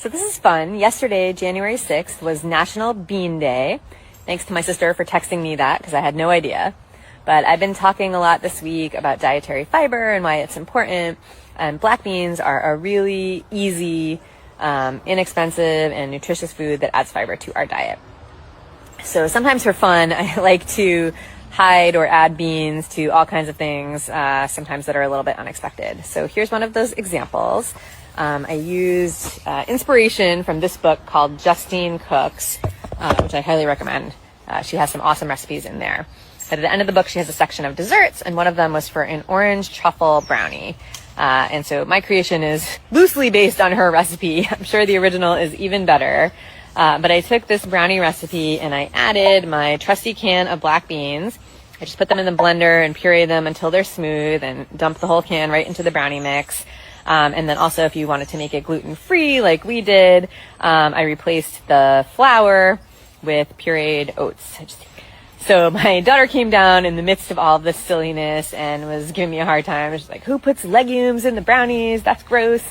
So this is fun. Yesterday, January 6th, was National Bean Day. Thanks to my sister for texting me that because I had no idea. But I've been talking a lot this week about dietary fiber and why it's important. And black beans are a really easy, inexpensive, and nutritious food that adds fiber to our diet. So sometimes for fun, I like to hide or add beans to all kinds of things, sometimes that are a little bit unexpected. So here's one of those examples. I used inspiration from this book called Justine Cooks, which I highly recommend. She has some awesome recipes in there. But at the end of the book, she has a section of desserts, and one of them was for an orange truffle brownie. And so my creation is loosely based on her recipe. I'm sure the original is even better. But I took this brownie recipe and I added my trusty can of black beans. I just put them in the blender and puree them until they're smooth and dump the whole can right into the brownie mix. And then also if you wanted to make it gluten-free like we did, I replaced the flour with pureed oats. So my daughter came down in the midst of all of this silliness and was giving me a hard time. She's like, who puts legumes in the brownies? That's gross.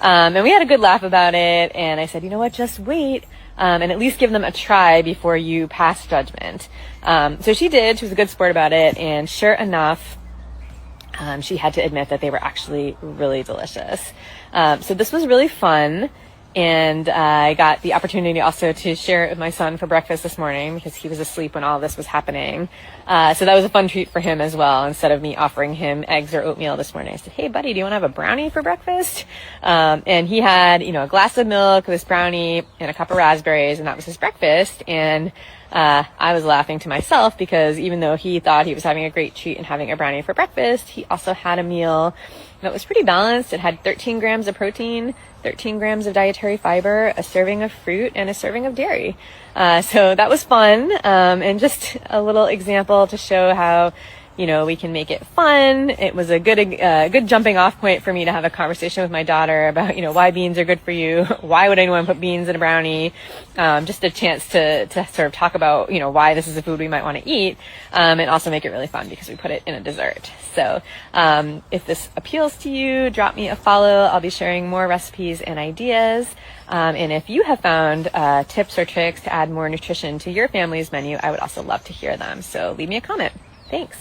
And we had a good laugh about it. And I said, you know what, just wait. And at least give them a try before you pass judgment. So she did. She was a good sport about it. And sure enough, she had to admit that they were actually really delicious. So this was really fun. And I got the opportunity also to share it with my son for breakfast this morning because he was asleep when all this was happening. So that was a fun treat for him as well. Instead of me offering him eggs or oatmeal this morning, I said, hey, buddy, do you want to have a brownie for breakfast? And he had, a glass of milk, this brownie, and a cup of raspberries, and that was his breakfast. And I was laughing to myself because even though he thought he was having a great treat and having a brownie for breakfast, he also had a meal that was pretty balanced. It had 13 grams of protein, 13 grams of dietary fiber, a serving of fruit, and a serving of dairy. So that was fun, and just a little example to show how, we can make it fun. It was a good jumping off point for me to have a conversation with my daughter about, why beans are good for you. Why would anyone put beans in a brownie? Just a chance to sort of talk about, why this is a food we might want to eat, and also make it really fun because we put it in a dessert. So, if this appeals to you, drop me a follow. I'll be sharing more recipes and ideas. And if you have found tips or tricks to add more nutrition to your family's menu, I would also love to hear them. So leave me a comment. Thanks.